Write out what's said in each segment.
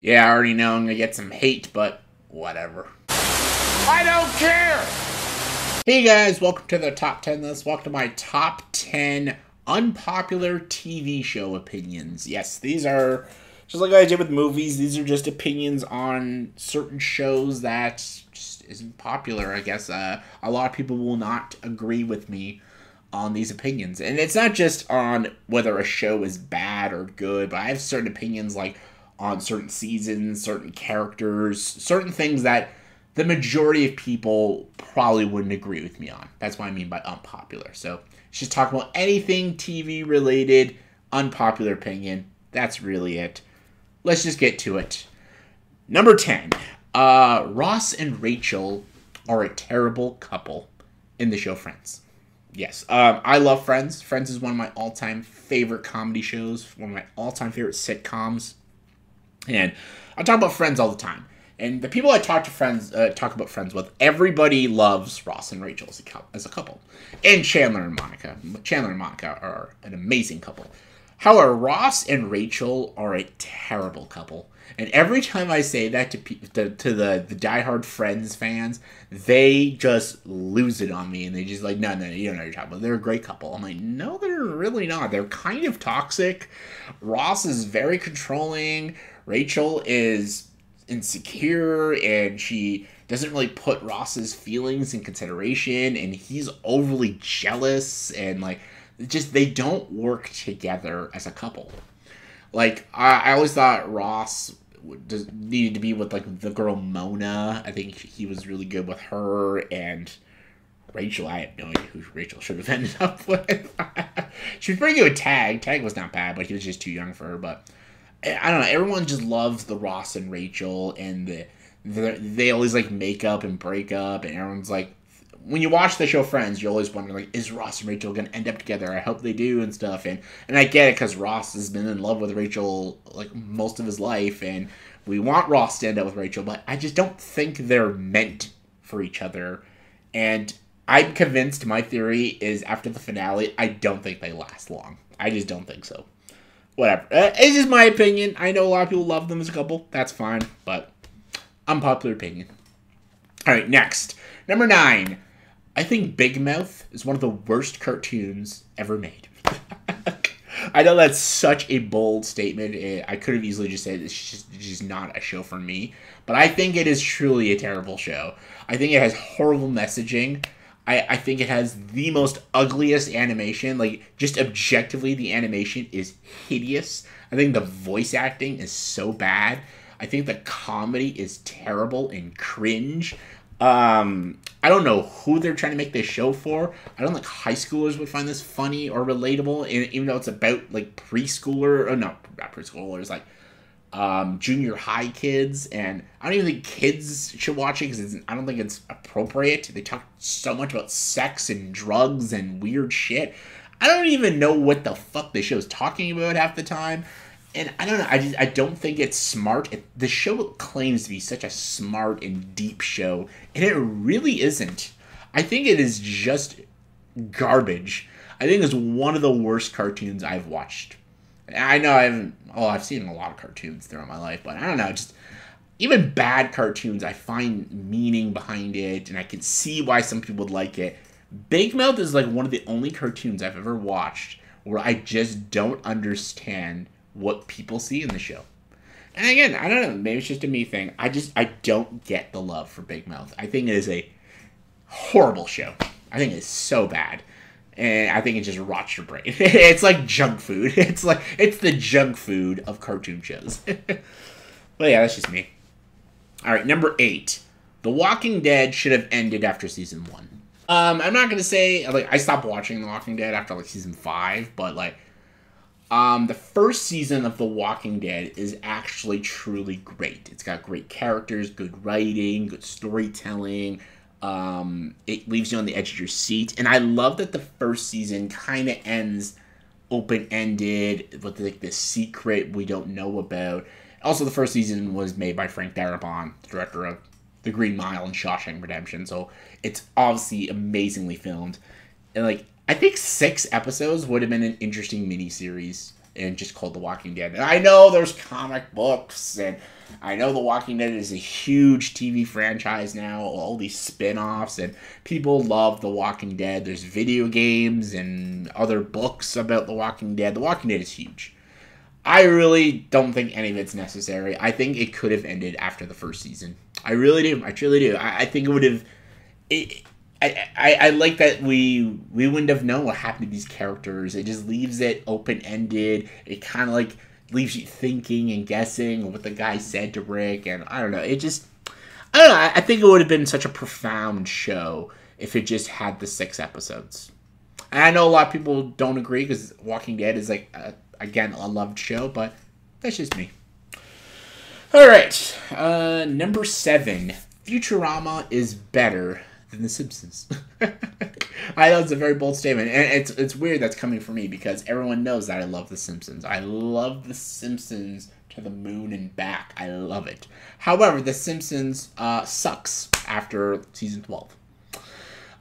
Yeah, I already know I'm gonna get some hate, but whatever. I don't care! Hey guys, welcome to the top 10 list. Welcome to my top 10 unpopular TV show opinions. Yes, these are, just like I did with movies, these are just opinions on certain shows that just isn't popular, I guess. A lot of people will not agree with me on these opinions. And it's not just on whether a show is bad or good, but I have certain opinions like on certain seasons, certain characters, certain things that the majority of people probably wouldn't agree with me on. That's what I mean by unpopular. So it's just talking about anything TV related, unpopular opinion. That's really it. Let's just get to it. Number 10. Ross and Rachel are a terrible couple in the show Friends. Yes, I love Friends. Friends is one of my all-time favorite comedy shows, one of my all-time favorite sitcoms. And I talk about Friends all the time. And the people I talk about Friends with, everybody loves Ross and Rachel as a couple. And Chandler and Monica. Chandler and Monica are an amazing couple. However, Ross and Rachel are a terrible couple. And every time I say that to the diehard Friends fans, they just lose it on me. And they just like, no, you don't know what you're talking about. They're a great couple. I'm like, no, they're really not. They're kind of toxic. Ross is very controlling. Rachel is insecure, and she doesn't really put Ross's feelings in consideration, and he's overly jealous, and like, just they don't work together as a couple. Like, I always thought Ross needed to be with like the girl Mona. I think he was really good with her, and Rachel, I have no idea who Rachel should have ended up with. She was pretty good with Tag. Tag was not bad, but he was just too young for her. But I don't know. Everyone just loves the Ross and Rachel, and they always like make up and break up, and everyone's like, when you watch the show Friends, you always wonder like, is Ross and Rachel gonna end up together? I hope they do and stuff. And I get it, because Ross has been in love with Rachel like most of his life, and we want Ross to end up with Rachel, but I just don't think they're meant for each other. And I'm convinced, my theory is, after the finale, I don't think they last long. I just don't think so. Whatever. It's just my opinion. I know a lot of people love them as a couple. That's fine, but unpopular opinion. All right, next. Number 9. I think Big Mouth is one of the worst cartoons ever made. I know that's such a bold statement. I could have easily just said it's just not a show for me. But I think it is truly a terrible show. I think it has horrible messaging. I think it has the most ugliest animation. Like, just objectively, the animation is hideous. I think the voice acting is so bad. I think the comedy is terrible and cringe. I don't know who they're trying to make this show for. I don't think high schoolers would find this funny or relatable, even though it's about, like, preschooler, or no, not preschoolers, like, junior high kids, and I don't even think kids should watch it, because I don't think it's appropriate. They talk so much about sex and drugs and weird shit. I don't even know what the fuck the show's talking about half the time, and I don't know, I don't think it's smart. The show claims to be such a smart and deep show, and it really isn't. I think it is just garbage. I think it's one of the worst cartoons I've watched. I know I've seen a lot of cartoons throughout my life, but I don't know, just even bad cartoons, I find meaning behind it, and I can see why some people would like it. Big Mouth is like one of the only cartoons I've ever watched where I just don't understand what people see in the show. And again, I don't know, maybe it's just a me thing. I don't get the love for Big Mouth. I think it is a horrible show. I think it's so bad. And I think it just rots your brain. It's like junk food. It's the junk food of cartoon shows. But yeah, that's just me. All right, number 8. The Walking Dead should have ended after season 1. I'm not gonna say like I stopped watching The Walking Dead after like season 5, but like the first season of The Walking Dead is actually truly great. It's got great characters, good writing, good storytelling. It leaves you on the edge of your seat, and I love that the first season kind of ends open-ended with like this secret we don't know about. Also, the first season was made by Frank Darabont, the director of The Green Mile and Shawshank Redemption, so it's obviously amazingly filmed. And like, I think 6 episodes would have been an interesting miniseries. and just called The Walking Dead. And I know there's comic books, and I know The Walking Dead is a huge TV franchise now, all these spin-offs, and people love The Walking Dead. There's video games and other books about The Walking Dead. The Walking Dead is huge. I really don't think any of it's necessary. I think it could have ended after the first season. I really do. I truly do. I think it would have... I like that we wouldn't have known what happened to these characters. It just leaves it open-ended. It kind of like leaves you thinking and guessing what the guy said to Rick. And I don't know. It just... I don't know. I think it would have been such a profound show if it just had the 6 episodes. And I know a lot of people don't agree because Walking Dead is like... again, a loved show, but that's just me. Alright, number 7. Futurama is better than The Simpsons. I know it's a very bold statement, and it's weird that's coming from me because everyone knows that I love The Simpsons. I love The Simpsons to the moon and back. I love it. However, The Simpsons sucks after season 12.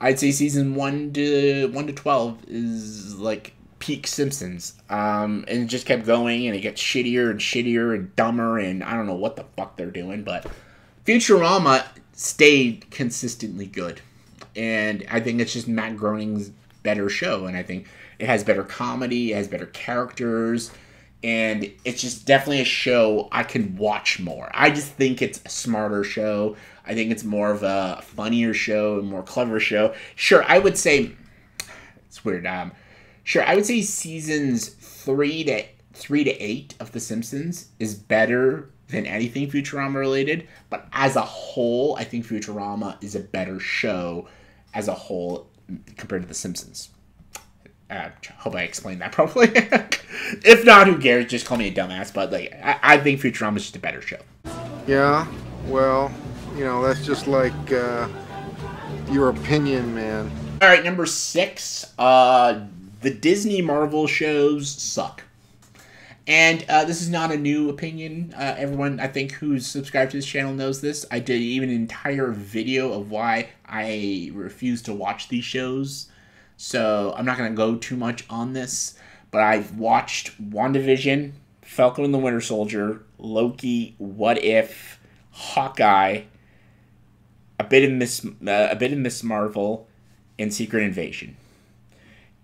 I'd say season 1 to 12 is like peak Simpsons, and it just kept going, and it gets shittier and dumber, and I don't know what the fuck they're doing, but Futurama stayed consistently good, and I think it's just Matt Groening's better show, and I think it has better comedy, it has better characters, and it's just definitely a show I can watch more. I just think it's a smarter show. I think it's more of a funnier show, a more clever show. Sure, I would say, it's weird, sure, I would say seasons 3 to 8 of The Simpsons is better than anything Futurama related, but as a whole, I think Futurama is a better show as a whole compared to The Simpsons. Hope I explained that properly. If not, who cares? Just call me a dumbass, but like I think Futurama is just a better show. Yeah, well, you know, that's just like your opinion, man. All right, number 6, the Disney Marvel shows suck. And this is not a new opinion. Everyone, I think, who's subscribed to this channel knows this. I did even an entire video of why I refuse to watch these shows. So I'm not going to go too much on this. But I've watched WandaVision, Falcon and the Winter Soldier, Loki, What If, Hawkeye, a bit of Miss Marvel, and Secret Invasion.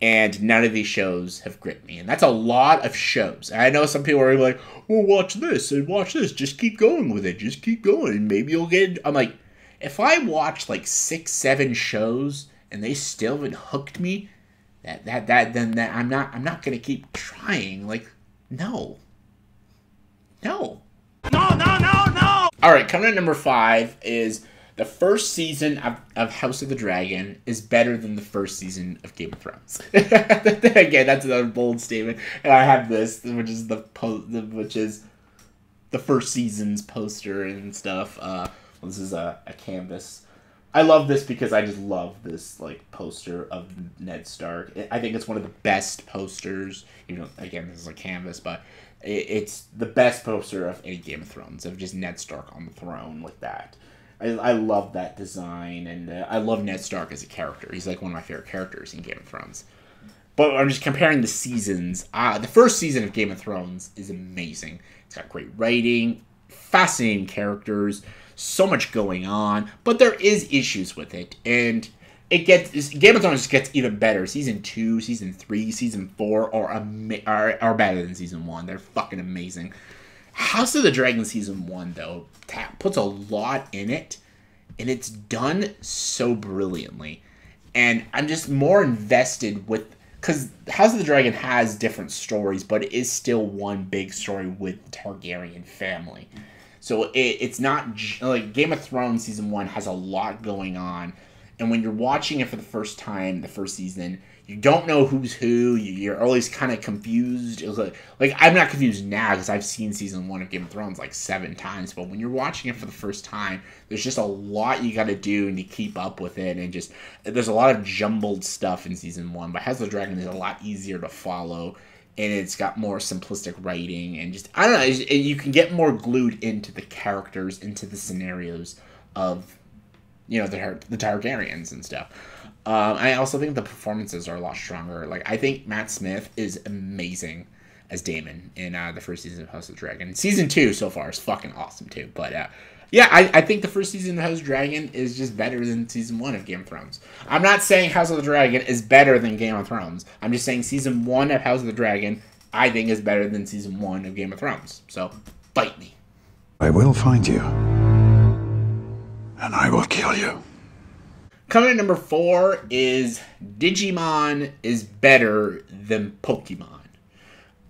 And none of these shows have gripped me. And that's a lot of shows. And I know some people are like, well, watch this and watch this. Just keep going with it. Just keep going. Maybe you'll get... I'm like, if I watch like 6, 7 shows and they still haven't hooked me, then I'm not going to keep trying. Like, no. No. No, no, no, no! All right, coming at number 5 is... the first season of House of the Dragon is better than the first season of Game of Thrones. Again, that's another bold statement. And I have this, which is the first season's poster and stuff. This is a canvas. I love this because I just love this like poster of Ned Stark. I think it's one of the best posters. You know, again, this is a canvas, but it's the best poster of any Game of Thrones of just Ned Stark on the throne like that. I love that design, and I love Ned Stark as a character. He's like one of my favorite characters in Game of Thrones. But I'm just comparing the seasons. The first season of Game of Thrones is amazing. It's got great writing, fascinating characters, so much going on, but there is issues with it, and Game of Thrones gets even better. Season 2, Season 3, Season 4 are better than Season 1. They're fucking amazing. House of the Dragon Season 1, though, puts a lot in it, and it's done so brilliantly. And I'm just more invested with... because House of the Dragon has different stories, but it is still one big story with the Targaryen family. So it's not... like, Game of Thrones Season 1 has a lot going on, and when you're watching it for the first time, the first season... you don't know who's who. You're always kind of confused. Like I'm not confused now because I've seen season 1 of Game of Thrones like 7 times. But when you're watching it for the first time, there's just a lot you got to do and to keep up with it. And just there's a lot of jumbled stuff in season 1. But House of the Dragon is a lot easier to follow, and it's got more simplistic writing. And just I don't know. You can get more glued into the characters, into the scenarios of the Targaryens and stuff. I also think the performances are a lot stronger. Like, I think Matt Smith is amazing. as Daemon in the first season of House of the Dragon. Season 2 so far is fucking awesome too. But yeah, I think the first season of House of the Dragon is just better than season 1 of Game of Thrones. I'm not saying House of the Dragon is better than Game of Thrones. I'm just saying season 1 of House of the Dragon I think is better than season 1 of Game of Thrones. So, fight me. I will find you. And I will kill you. Coming at number 4 is Digimon is better than Pokemon.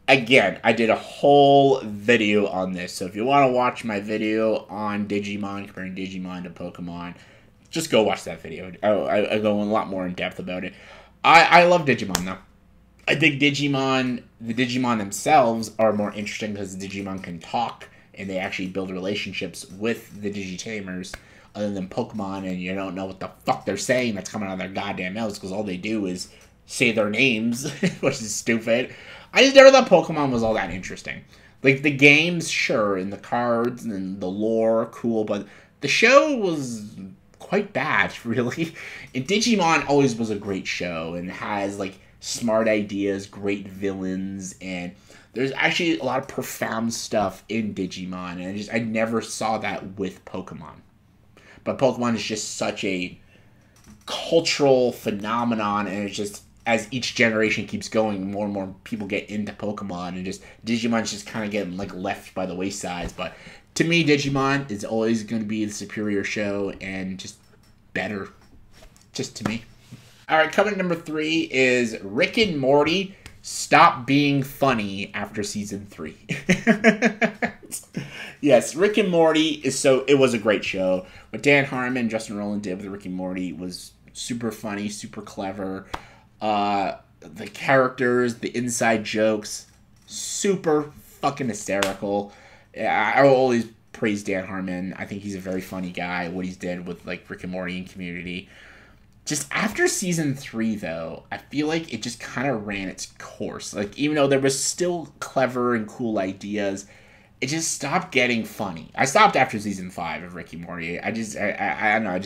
Again, I did a whole video on this, so if you want to watch my video on Digimon, comparing Digimon to Pokemon, just go watch that video. I go a lot more in depth about it. I love Digimon, though. I think the Digimon themselves are more interesting because the Digimon can talk, and they actually build relationships with the Digitamers, other than Pokemon, and you don't know what the fuck they're saying that's coming out of their goddamn mouths, because all they do is say their names, which is stupid. I just never thought Pokemon was all that interesting. Like, the games, sure, and the cards, and the lore, cool, but the show was quite bad, really. And Digimon always was a great show, and has, like, smart ideas, great villains, and there's actually a lot of profound stuff in Digimon, and I never saw that with Pokemon. But Pokemon is just such a cultural phenomenon, and it's just, as each generation keeps going, more and more people get into Pokemon, and just Digimon's just kind of getting like left by the wayside. But to me, Digimon is always going to be the superior show and just better, just to me. All right, coming at number 3 is Rick and Morty stop being funny after season 3. Yes, Rick and Morty it was a great show. What Dan Harmon and Justin Roiland did with Rick and Morty was super funny, super clever. The characters, the inside jokes, super fucking hysterical. I will always praise Dan Harmon. I think he's a very funny guy, what he's did with like Rick and Morty and Community. Just after season 3, though, I feel like it just kind of ran its course. Like, even though there was still clever and cool ideas, it just stopped getting funny. I stopped after season 5 of Rick and Morty. I don't know,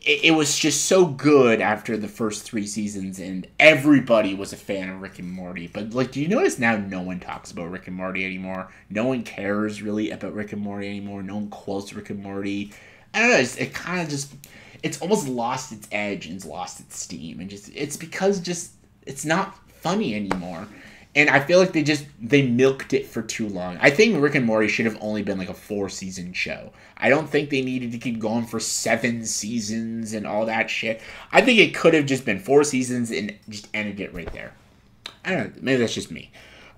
it was just so good after the first 3 seasons, and everybody was a fan of Rick and Morty. But, like, do you notice now no one talks about Rick and Morty anymore? No one cares, really, about Rick and Morty anymore. No one quotes Rick and Morty. I don't know, it kind of just... It's almost lost its edge and it's lost its steam. And it's because it's not funny anymore. And I feel like they milked it for too long. I think Rick and Morty should have only been like a 4-season show. I don't think they needed to keep going for 7 seasons and all that shit. I think it could have just been 4 seasons and just ended it right there. I don't know. Maybe that's just me.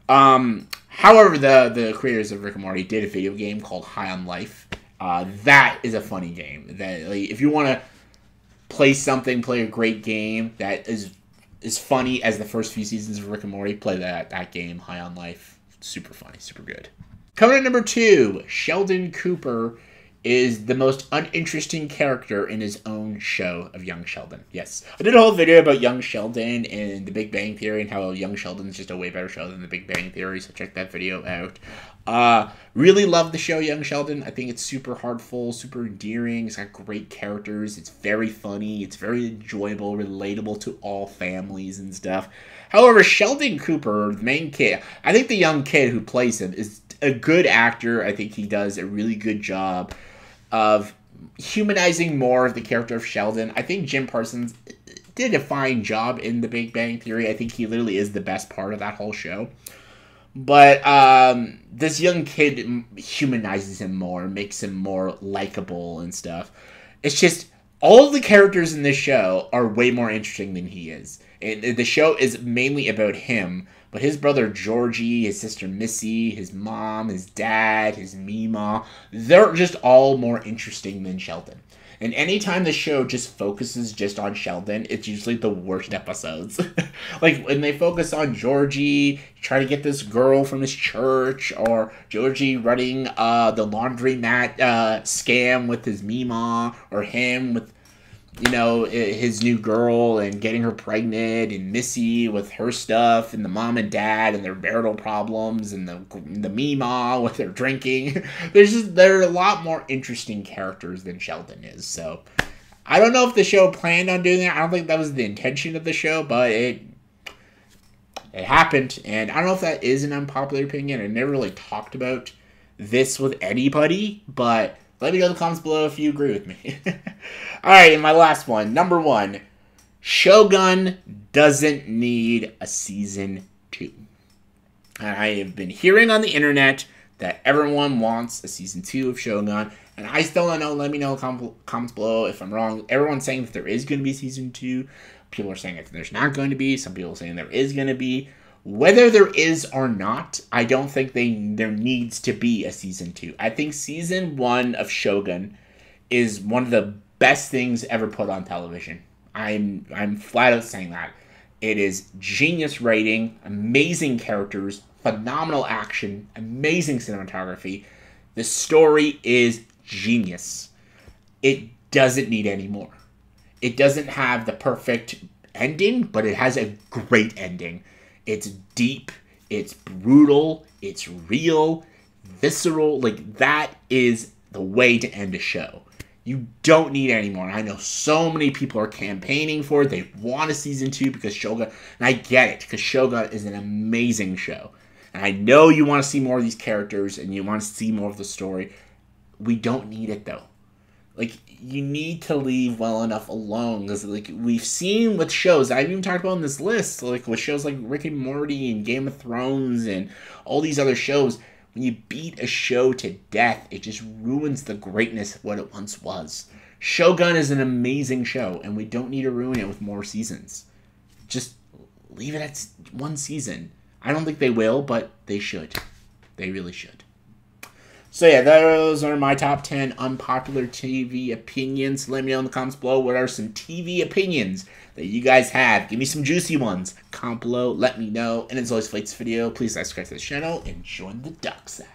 However, the creators of Rick and Morty did a video game called High on Life. That is a funny game. That, like, if you want to play a great game that is funny as the first few seasons of Rick and Morty, play that game, High on Life. Super funny, super good. Coming at number 2, Sheldon Cooper is the most uninteresting character in his own show of Young Sheldon. Yes. I did a whole video about Young Sheldon and The Big Bang Theory and how Young Sheldon is just a way better show than The Big Bang Theory, so check that video out. Really love the show Young Sheldon. I think it's super heartful, super endearing. It's got great characters. It's very funny. It's very enjoyable, relatable to all families and stuff. However, Sheldon Cooper, the main kid, I think the young kid who plays him is a good actor. I think he does a really good job of humanizing more of the character of Sheldon. I think Jim Parsons did a fine job in The Big Bang Theory. I think he literally is the best part of that whole show. But this young kid humanizes him more, makes him more likable and stuff. It's just, all of the characters in this show are way more interesting than he is. And the show is mainly about him, but his brother Georgie, his sister Missy, his mom, his dad, his Meemaw, they're just all more interesting than Sheldon. And anytime the show just focuses just on Sheldon, it's usually the worst episodes. Like, when they focus on Georgie, trying to get this girl from his church, or Georgie running the laundromat scam with his Meemaw, or him with, you know, his new girl and getting her pregnant, and Missy with her stuff, and the mom and dad and their marital problems, and the Meemaw with their drinking. There are a lot more interesting characters than Sheldon is. So I don't know if the show planned on doing that. I don't think that was the intention of the show, but it It happened, and I don't know if that is an unpopular opinion. I never really talked about this with anybody, but let me know in the comments below if you agree with me. Alright, and my last one. Number 1. Shogun doesn't need a season 2. I have been hearing on the internet that everyone wants a season 2 of Shogun, and I still don't know. Let me know in the comments below if I'm wrong. Everyone's saying that there is going to be season 2. People are saying that there's not going to be. Some people are saying there is going to be. Whether there is or not, I don't think there needs to be a season 2. I think season 1 of Shogun is one of the best things ever put on television. I'm flat out saying that. It is genius writing, amazing characters, phenomenal action, amazing cinematography. The story is genius. It doesn't need any more. It doesn't have the perfect ending, but it has a great ending. It's deep, it's brutal, it's real, visceral. Like, that is the way to end a show. You don't need any more. I know so many people are campaigning for it. They want a season 2 because Shogun, and I get it, because Shogun is an amazing show. And I know you want to see more of these characters, and you want to see more of the story. We don't need it, though. Like, you need to leave well enough alone. Because, like, we've seen with shows, I've even talked about in this list, like, with shows like Rick and Morty and Game of Thrones and all these other shows, when you beat a show to death, it just ruins the greatness of what it once was. Shogun is an amazing show, and we don't need to ruin it with more seasons. Just leave it at 1 season. I don't think they will, but they should. They really should. So yeah, those are my top 10 unpopular TV opinions. Let me know in the comments below what are some TV opinions that you guys have. Give me some juicy ones. Comment below, let me know. And as always, for this video, please subscribe to the channel and join the dark side.